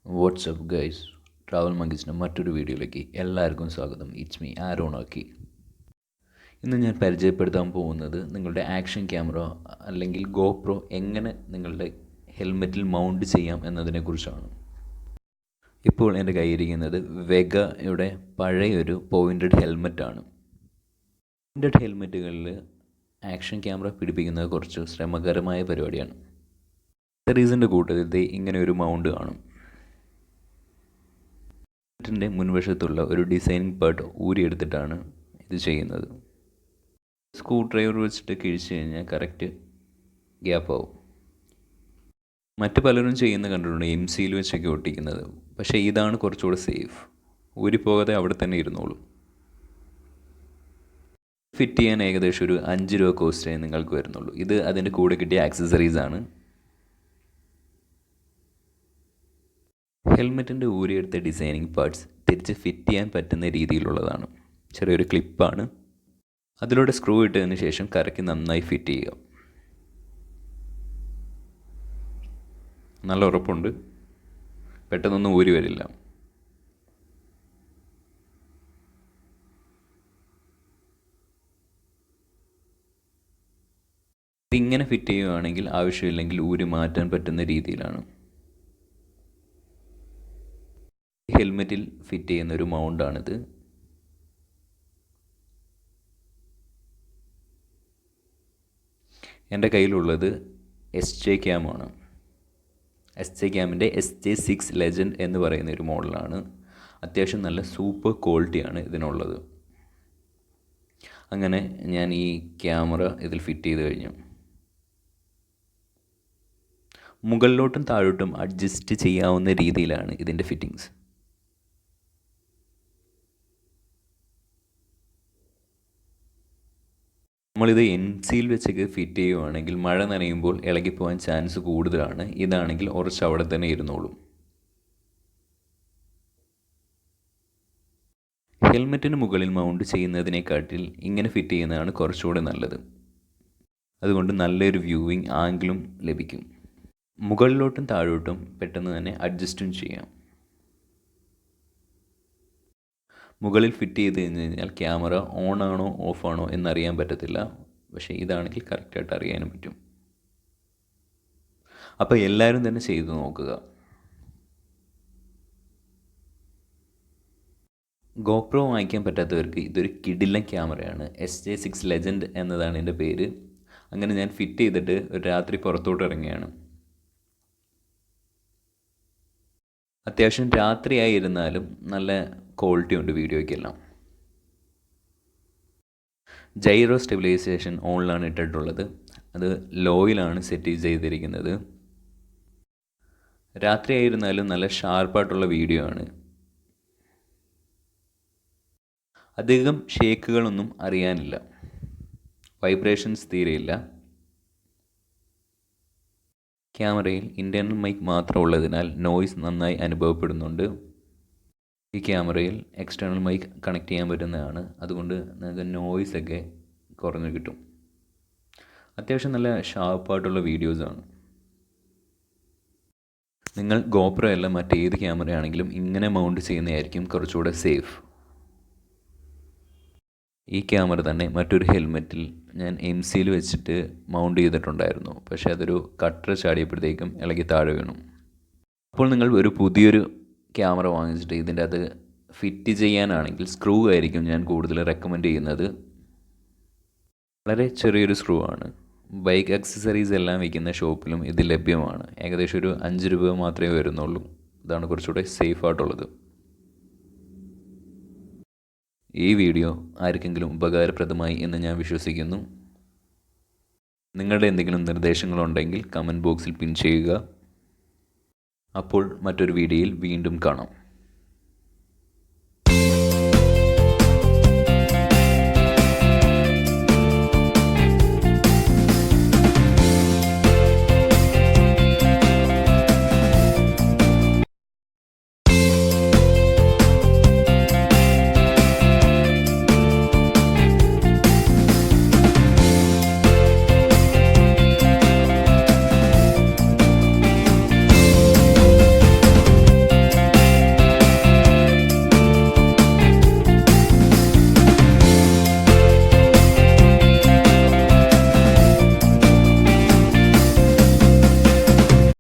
WhatsApp guys, travel മങ്കീസിൻ്റെ മറ്റൊരു വീഡിയോയിലേക്ക് എല്ലാവർക്കും സ്വാഗതം. ഇറ്റ്സ് മീ ആരോണാക്കി. ഇന്ന് ഞാൻ പരിചയപ്പെടുത്താൻ പോകുന്നത് നിങ്ങളുടെ ആക്ഷൻ ക്യാമറ അല്ലെങ്കിൽ ഗോപ്രോ എങ്ങനെ നിങ്ങളുടെ ഹെൽമെറ്റിൽ മൗണ്ട് ചെയ്യാം എന്നതിനെക്കുറിച്ചാണ്. ഇപ്പോൾ എൻ്റെ കയ്യിരിക്കുന്നത് വെഗയുടെ പഴയൊരു പോയിൻറ്റഡ് ഹെൽമെറ്റാണ്. പോയിൻറ്റഡ് ഹെൽമെറ്റുകളിൽ ആക്ഷൻ ക്യാമറ പിടിപ്പിക്കുന്നത് കുറച്ച് ശ്രമകരമായ പരിപാടിയാണ്. റീസൻ്റെ കൂട്ടത്തിൽ ഇങ്ങനെ ഒരു മൗണ്ട് കാണും. ഹെൽമെറ്റിൻ്റെ മുൻവശത്തുള്ള ഒരു ഡിസൈനിങ് പാർട്ട് ഊരിയെടുത്തിട്ടാണ് ഇത് ചെയ്യുന്നത്. സ്ക്രൂ ഡ്രൈവർ വെച്ചിട്ട് കിഴിച്ച് കഴിഞ്ഞാൽ കറക്റ്റ് ഗ്യാപ്പ് ആവും. മറ്റ് പലരും ചെയ്യുന്ന കണ്ടിട്ടുണ്ട് MC വെച്ചൊക്കെ ഒട്ടിക്കുന്നത്. പക്ഷേ ഇതാണ് കുറച്ചുകൂടെ സേഫ്. ഊരിപ്പോകാതെ അവിടെ തന്നെ ഇരുന്നോളും. ഫിറ്റ് ചെയ്യാൻ ഏകദേശം ഒരു 5 രൂപ കോസ്റ്റേ നിങ്ങൾക്ക് വരുന്നുള്ളൂ. ഇത് അതിൻ്റെ കൂടെ കിട്ടിയ ആക്സസറീസാണ്. ഹെൽമെറ്റിൻ്റെ ഊരിയെടുത്ത ഡിസൈനിങ് പാർട്സ് തിരിച്ച് ഫിറ്റ് ചെയ്യാൻ പറ്റുന്ന രീതിയിലുള്ളതാണ്. ചെറിയൊരു ക്ലിപ്പാണ്. അതിലൂടെ സ്ക്രൂ ഇട്ടതിന് ശേഷം കറക്കി നന്നായി ഫിറ്റ് ചെയ്യുക. നല്ല ഉറപ്പുണ്ട്, പെട്ടെന്നൊന്നും ഊരി വരില്ല. ഇതിങ്ങനെ ഫിറ്റ് ചെയ്യുകയാണെങ്കിൽ ആവശ്യമില്ലെങ്കിൽ ഊരി മാറ്റാൻ പറ്റുന്ന രീതിയിലാണ്. ഹെൽമെറ്റിൽ ഫിറ്റ് ചെയ്യുന്ന ഒരു മൗണ്ടാണിത്. എൻ്റെ കയ്യിലുള്ളത് sjcam ആണ്. sjcamൻ്റെ SJ6 ലെജൻഡ് എന്ന് പറയുന്ന ഒരു മോഡലാണ്. അത്യാവശ്യം നല്ല സൂപ്പർ ക്വാളിറ്റിയാണ് ഇതിനുള്ളത്. അങ്ങനെ ഞാൻ ഈ ക്യാമറ ഇതിൽ ഫിറ്റ് ചെയ്ത് കഴിഞ്ഞു. മുകളിലോട്ടും താഴോട്ടും അഡ്ജസ്റ്റ് ചെയ്യാവുന്ന രീതിയിലാണ് ഇതിൻ്റെ ഫിറ്റിങ്സ്. നമ്മളിത് MC വെച്ചൊക്കെ ഫിറ്റ് ചെയ്യുകയാണെങ്കിൽ മഴ നനയുമ്പോൾ ഇളകിപ്പോകാൻ ചാൻസ് കൂടുതലാണ്. ഇതാണെങ്കിൽ ഉറച്ച് അവിടെ തന്നെ ഇരുന്നോളും. ഹെൽമെറ്റിന് മുകളിൽ മൗണ്ട് ചെയ്യുന്നതിനെക്കാട്ടിൽ ഇങ്ങനെ ഫിറ്റ് ചെയ്യുന്നതാണ് കുറച്ചുകൂടെ നല്ലത്. അതുകൊണ്ട് നല്ലൊരു വ്യൂവിങ് ആംഗിളും ലഭിക്കും. മുകളിലോട്ടും താഴോട്ടും പെട്ടെന്ന് തന്നെ അഡ്ജസ്റ്റും ചെയ്യാം. മുകളിൽ ഫിറ്റ് ചെയ്ത് കഴിഞ്ഞാൽ ക്യാമറ ഓൺ ആണോ ഓഫ് ആണോ എന്നറിയാൻ പറ്റത്തില്ല. പക്ഷേ ഇതാണെങ്കിൽ കറക്റ്റായിട്ട് അറിയാനും പറ്റും. അപ്പോൾ എല്ലാവരും തന്നെ ചെയ്തു നോക്കുക. ഗോപ്രോ വാങ്ങിക്കാൻ പറ്റാത്തവർക്ക് ഇതൊരു കിടിലൻ ക്യാമറയാണ്. SJ6 ലെജൻഡ് എന്നതാണ് എൻ്റെ പേര്. അങ്ങനെ ഞാൻ ഫിറ്റ് ചെയ്തിട്ട് ഒരു രാത്രി പുറത്തോട്ട് ഇറങ്ങിയാണ്. അത്യാവശ്യം രാത്രിയായിരുന്നാലും നല്ല ക്വാളിറ്റി ഉണ്ട് വീഡിയോയ്ക്കെല്ലാം. ജൈറോ സ്റ്റെബിലൈസേഷൻ ഓണിലാണ് ഇട്ടിട്ടുള്ളത്. അത് ലോയിലാണ് സെറ്റ് ചെയ്തിരിക്കുന്നത്. രാത്രിയായിരുന്നാലും നല്ല ഷാർപ്പായിട്ടുള്ള വീഡിയോ ആണ്. അധികം ഷേക്കുകളൊന്നും അറിയാനില്ല. വൈബ്രേഷൻസ് തീരെയില്ല. ക്യാമറയിൽ ഇൻറ്റേർണൽ മൈക്ക് മാത്രം ഉള്ളതിനാൽ നോയ്സ് നന്നായി അനുഭവപ്പെടുന്നുണ്ട്. ഈ ക്യാമറയിൽ എക്സ്റ്റേണൽ മൈക്ക് കണക്ട് ചെയ്യാൻ പറ്റുന്നതാണ്. അതുകൊണ്ട് നിങ്ങൾക്ക് നോയ്സൊക്കെ കുറഞ്ഞു കിട്ടും. അത്യാവശ്യം നല്ല ഷാർപ്പായിട്ടുള്ള വീഡിയോസാണ്. നിങ്ങൾ ഗോപ്രോ അല്ല മറ്റേത് ക്യാമറയാണെങ്കിലും ഇങ്ങനെ മൗണ്ട് ചെയ്യുന്നതായിരിക്കും കുറച്ചുകൂടെ സേഫ്. ഈ ക്യാമറ തന്നെ മറ്റൊരു ഹെൽമെറ്റിൽ ഞാൻ MC വെച്ചിട്ട് മൗണ്ട് ചെയ്തിട്ടുണ്ടായിരുന്നു. പക്ഷേ അതൊരു കട്ടർ ചാടിയപ്പോഴത്തേക്കും ഇളകി താഴെ വീണു. അപ്പോൾ നിങ്ങൾ ഒരു പുതിയൊരു ക്യാമറ വാങ്ങിച്ചിട്ട് ഇതിൻ്റെ അത് ഫിറ്റ് ചെയ്യാനാണെങ്കിൽ സ്ക്രൂ ആയിരിക്കും ഞാൻ കൂടുതൽ റെക്കമെൻഡ് ചെയ്യുന്നത്. വളരെ ചെറിയൊരു സ്ക്രൂ ആണ്. ബൈക്ക് ആക്സസറീസ് എല്ലാം വിൽക്കുന്ന ഷോപ്പിലും ഇത് ലഭ്യമാണ്. ഏകദേശം ഒരു 5 രൂപ മാത്രമേ വരുന്നുള്ളൂ. ഇതാണ് കുറച്ചുകൂടെ സേഫായിട്ടുള്ളത്. ഈ വീഡിയോ ആർക്കെങ്കിലും ഉപകാരപ്രദമായി എന്ന് ഞാൻ വിശ്വസിക്കുന്നു. നിങ്ങളുടെ എന്തെങ്കിലും നിർദ്ദേശങ്ങളുണ്ടെങ്കിൽ കമൻറ്റ് ബോക്സിൽ പിൻ ചെയ്യുക. അപ്പോൾ മറ്റൊരു വീഡിയോയിൽ വീണ്ടും കാണാം.